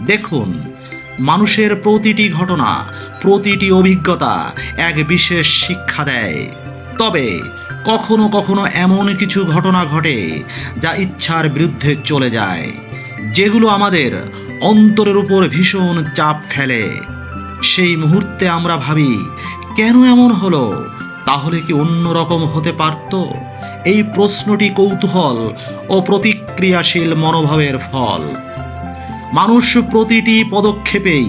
দেখুন, মানুষের প্রতিটি ঘটনা, প্রতিটি অভিজ্ঞতা এক বিশেষ শিক্ষা দেয়। তবে কখনো কখনো এমন কিছু ঘটনা ঘটে যা ইচ্ছার বিরুদ্ধে চলে যায়, যেগুলো আমাদের অন্তরের উপর ভীষণ চাপ ফেলে। সেই মুহূর্তে আমরা ভাবি, কেন এমন হলো? তাহলে কি অন্য রকম হতে পারত? এই প্রশ্নটি কৌতূহল ও প্রতিক্রিয়াশীল মনোভাবের ফল। মানুষ প্রতিটি পদক্ষেপেই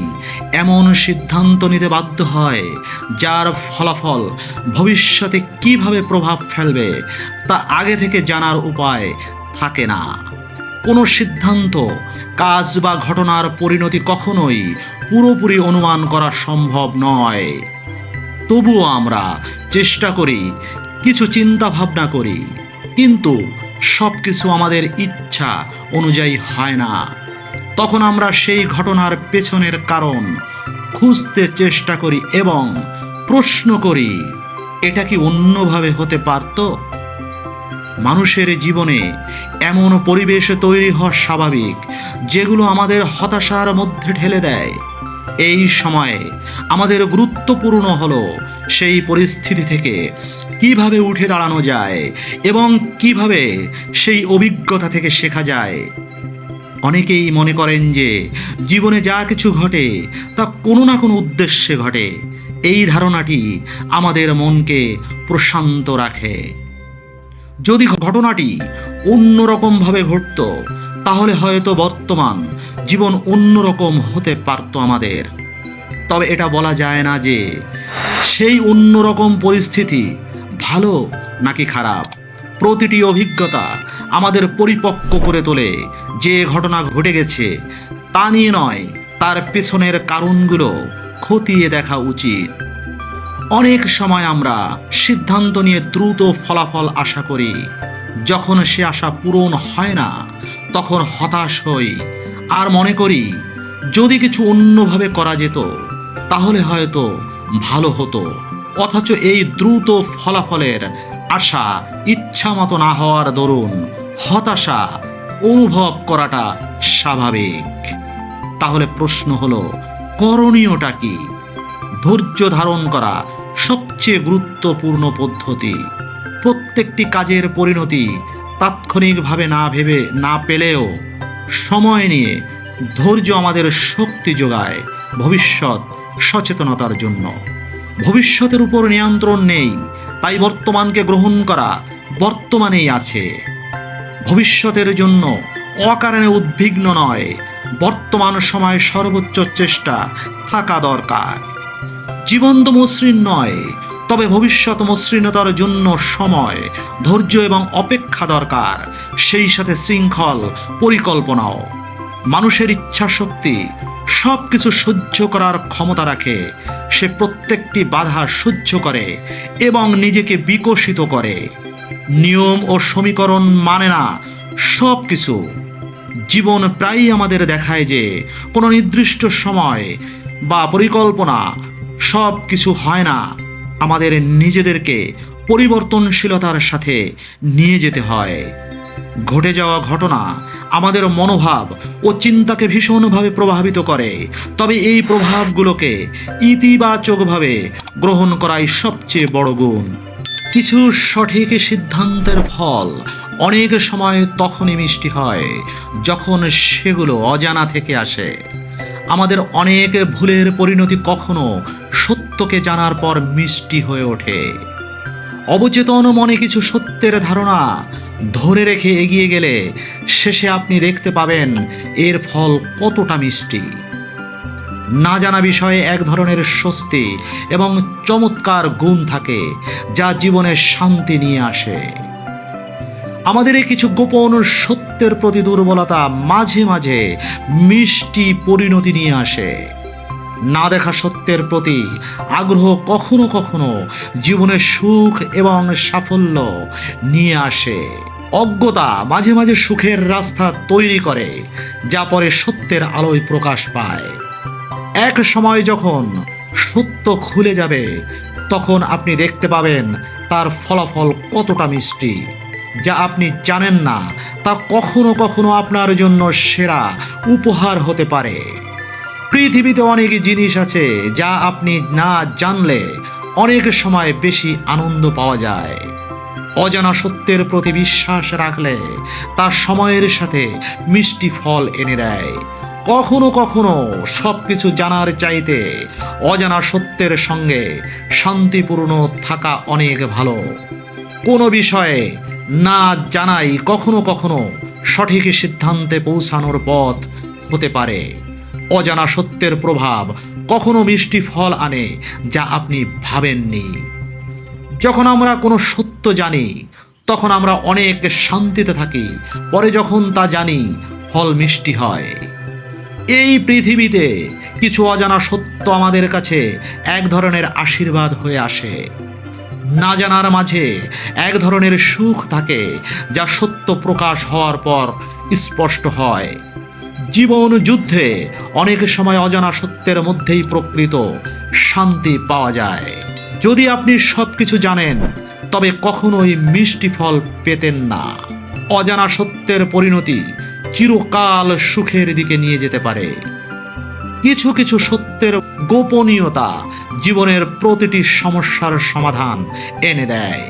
এমন সিদ্ধান্ত নিতে বাধ্য হয় যার ফলাফল ভবিষ্যতে কিভাবে প্রভাব ফেলবে তা আগে থেকে জানার উপায় থাকে না। কোনো সিদ্ধান্ত, কাজ বা ঘটনার পরিণতি কখনোই পুরোপুরি অনুমান করা সম্ভব নয়। তবুও আমরা চেষ্টা করি, কিছু চিন্তা ভাবনা করি, কিন্তু সব কিছু আমাদের ইচ্ছা অনুযায়ী হয় না। তখন আমরা সেই ঘটনার পেছনের কারণ খুঁজতে চেষ্টা করি এবং প্রশ্ন করি, এটা কি অন্যভাবে হতে পারত? মানুষের জীবনে এমন পরিবেশ তৈরি হওয়া স্বাভাবিক, যেগুলো আমাদের হতাশার মধ্যে ঠেলে দেয়। এই সময়ে আমাদের গুরুত্বপূর্ণ হলো সেই পরিস্থিতি থেকে কিভাবে উঠে দাঁড়ানো যায় এবং কিভাবে সেই অভিজ্ঞতা থেকে শেখা যায়। অনেকেই মনে করেন যে জীবনে যা কিছু ঘটে তা কোনো না কোনো উদ্দেশ্যে ঘটে। এই ধারণাটি আমাদের মনকে প্রশান্ত রাখে। যদি ঘটনাটি অন্যরকমভাবে ঘটত, তাহলে হয়তো বর্তমান জীবন অন্যরকম হতে পারত আমাদের। তবে এটা বলা যায় না যে সেই অন্যরকম পরিস্থিতি ভালো নাকি খারাপ। প্রতিটি অভিজ্ঞতা আমাদের পরিপক্ক করে তোলে। যে ঘটনা ঘটে গেছে তা নিয়ে নয়, তার পেছনের কারণগুলো খতিয়ে দেখা উচিত। অনেক সময় আমরা সিদ্ধান্ত নিয়ে দ্রুত ফলাফল আশা করি। যখন সে আশা পূরণ হয় না, তখন হতাশ হই আর মনে করি, যদি কিছু অন্যভাবে করা যেত তাহলে হয়তো ভালো হতো। অথচ এই দ্রুত ফলাফলের আশা ইচ্ছা মতো না হওয়ার দরুন হতাশা অনুভব করাটা স্বাভাবিক। তাহলে প্রশ্ন হলো, করণীয়টা কি? ধৈর্য ধারণ করা সবচেয়ে গুরুত্বপূর্ণ পদ্ধতি। প্রত্যেকটি কাজের পরিণতি তাৎক্ষণিকভাবে না ভেবে না পেলেও সময় নিয়ে ধৈর্য আমাদের শক্তি যোগায় ভবিষ্যৎ সচেতনতার জন্য। ভবিষ্যতের উপর নিয়ন্ত্রণ নেই, তাই বর্তমানকে গ্রহণ করা বর্তমানেই আছে। ভবিষ্যতের জন্য অকারণে উদ্বিগ্ন নয়, বর্তমান সময়ে সর্বোচ্চ চেষ্টা থাকা দরকার। জীবন তো মসৃণ নয়, তবে ভবিষ্যৎ মসৃণতার জন্য সময়, ধৈর্য এবং অপেক্ষা দরকার, সেই সাথে শৃঙ্খল পরিকল্পনাও। মানুষের ইচ্ছা শক্তি সব কিছু সহ্য করার ক্ষমতা রাখে। সে প্রত্যেকটি বাধা সহ্য করে এবং নিজেকে বিকশিত করে। নিয়ম ও সমীকরণ মানে না সব কিছু। জীবন প্রায়ই আমাদের দেখায় যে কোনো নির্দিষ্ট সময় বা পরিকল্পনা সব কিছু হয় না। আমাদের নিজেদেরকে পরিবর্তনশীলতার সাথে নিয়ে যেতে হয়। ঘটে যাওয়া ঘটনা আমাদের মনোভাব ও চিন্তাকে ভীষণভাবে প্রভাবিত করে, তবে এই প্রভাবগুলোকে ইতিবাচকভাবে গ্রহণ করাই সবচেয়ে বড় গুণ। কিছু সঠিক সিদ্ধান্তের ফল অনেক সময় তখনই মিষ্টি হয় যখন সেগুলো অজানা থেকে আসে। আমাদের অনেক ভুলের পরিণতি কখনো সত্যকে জানার পর মিষ্টি হয়ে ওঠে। অবচেতন মনে কিছু সত্যের ধারণা ধরে রেখে এগিয়ে গেলে শেষে আপনি দেখতে পাবেন এর ফল কতটা মিষ্টি। না জানা বিষয়ে এক ধরনের স্বস্তি এবং চমৎকার গুণ থাকে, যা জীবনে শান্তি নিয়ে আসে। আমাদের এই কিছু গোপন সত্যের প্রতি দুর্বলতা মাঝে মাঝে মিষ্টি পরিণতি নিয়ে আসে। না দেখা সত্যের প্রতি আগ্রহ কখনো কখনো জীবনে সুখ এবং সাফল্য নিয়ে আসে। অজ্ঞতা মাঝে মাঝে সুখের রাস্তা তৈরি করে, যা পরে সত্যের আলোয় প্রকাশ পায়। এক সময় যখন সত্য খুলে যাবে, তখন আপনি দেখতে পাবেন তার ফলাফল কতটা মিষ্টি। যা আপনি জানেন না তা কখনো কখনো আপনার জন্য সেরা উপহার হতে পারে। পৃথিবীতে অনেক জিনিস আছে যা আপনি না জানলে অনেক সময় বেশি আনন্দ পাওয়া যায়। অজানা সত্যের প্রতি বিশ্বাস রাখলে তা সময়ের সাথে মিষ্টি ফল এনে দেয়। কখনো কখনো সব কিছু জানার চাইতে অজানা সত্যের সঙ্গে শান্তিপূর্ণ থাকা অনেক ভালো। কোনো বিষয়ে না জানাই কখনো কখনো সঠিক সিদ্ধান্তে পৌঁছানোর পথ হতে পারে। অজানা সত্যের প্রভাব কখনো মিষ্টি ফল আনে যা আপনি ভাবেননি। যখন আমরা কোনো সত্য জানি তখন আমরা অনেক শান্তিতে থাকি, পরে যখন তা জানি ফল মিষ্টি হয়। এই পৃথিবীতে কিছু অজানা সত্য আমাদের কাছে এক ধরনের আশীর্বাদ হয়ে আসে। না জানার মাঝে এক ধরনের সুখ থাকে যা সত্য প্রকাশ হওয়ার পর স্পষ্ট হয়। জীবন যুদ্ধে অনেক সময় অজানা সত্যের মধ্যেই প্রকৃত শান্তি পাওয়া যায়। যদি আপনি সব কিছু জানেন তবে কখনোই মিষ্টি ফল পেতেন না। অজানা সত্যের পরিণতি চিরকাল সুখের দিকে নিয়ে যেতে পারে। কিছু কিছু সত্যের গোপনীয়তা জীবনের প্রতিটি সমস্যার সমাধান এনে দেয়।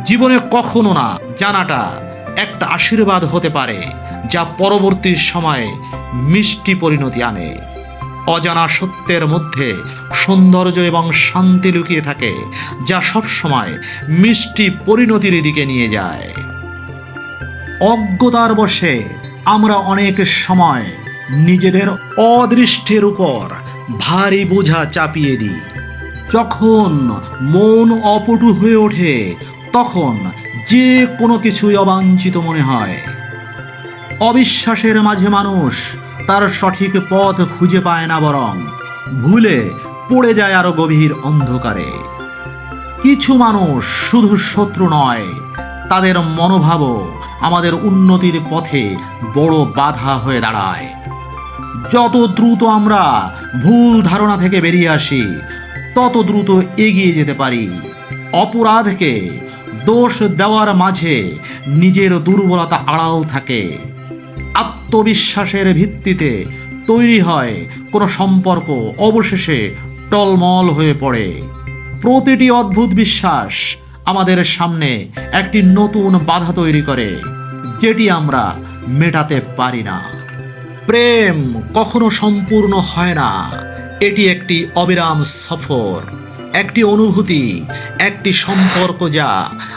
জীবনে কখনো না জানাটা একটা আশীর্বাদ হতে পারে যা পরবর্তী সময়ে মিষ্টি পরিণতি আনে। অজানা সত্যের মধ্যে সৌন্দর্য এবং শান্তি লুকিয়ে থাকে যা সবসময় মিষ্টি পরিণতির দিকে নিয়ে যায়। অজ্ঞতার বশে আমরা অনেক সময় নিজেদের অদৃষ্টের উপর ভারী বোঝা চাপিয়ে দিই। যখন মন অপটু হয়ে ওঠে তখন যে কোনো কিছুই অবাঞ্ছিত মনে হয়। অবিশ্বাসের মাঝে মানুষ তার সঠিক পথ খুঁজে পায় না, বরং ভুলে পড়ে যায় আরো গভীর অন্ধকারে। কিছু মানুষ শুধু শত্রু নয়, তাদের মনোভাবও আমাদের উন্নতির পথে বড় বাধা হয়ে দাঁড়ায়। যত দ্রুত আমরা ভুল ধারণা থেকে বেরিয়ে আসি তত দ্রুত এগিয়ে যেতে পারি। অপরাধকে দোষ দেওয়ার মাঝে নিজের দুর্বলতা আড়াল থাকে। আত্মবিশ্বাসের ভিত্তিতে তৈরি হয় কোনো সম্পর্ক অবশেষে টলমল হয়ে পড়ে। প্রতিটি অদ্ভুত বিশ্বাস আমাদের সামনে একটি নতুন বাধা তৈরি করে, যেটি আমরা মেটাতে পারি না। প্রেম কখনো সম্পূর্ণ হয় না, এটি একটি অবিরাম সফর, একটি অনুভূতি, একটি সম্পর্ক যা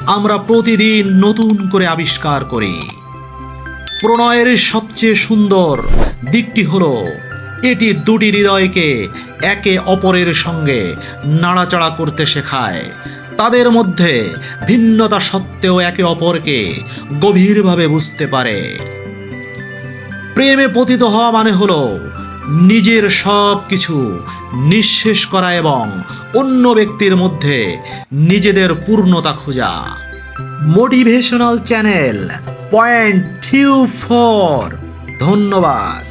আমরা প্রতিদিন নতুন করে আবিষ্কার করি। প্রণয়ের সবচেয়ে সুন্দর দিকটি হলো এটি দুটি হৃদয়কে একে অপরের সঙ্গে নাড়াচাড়া করতে শেখায়। তাদের মধ্যে ভিন্নতা সত্ত্বেও একে অপরকে গভীরভাবে বুঝতে পারে। প্রেমে পতিত হওয়া মানে হলো নিজের সব কিছু নিঃশেষ করা এবং অন্য ব্যক্তির মধ্যে নিজেদের পূর্ণতা খোঁজা। Motivational channel point 4। ধন্যবাদ।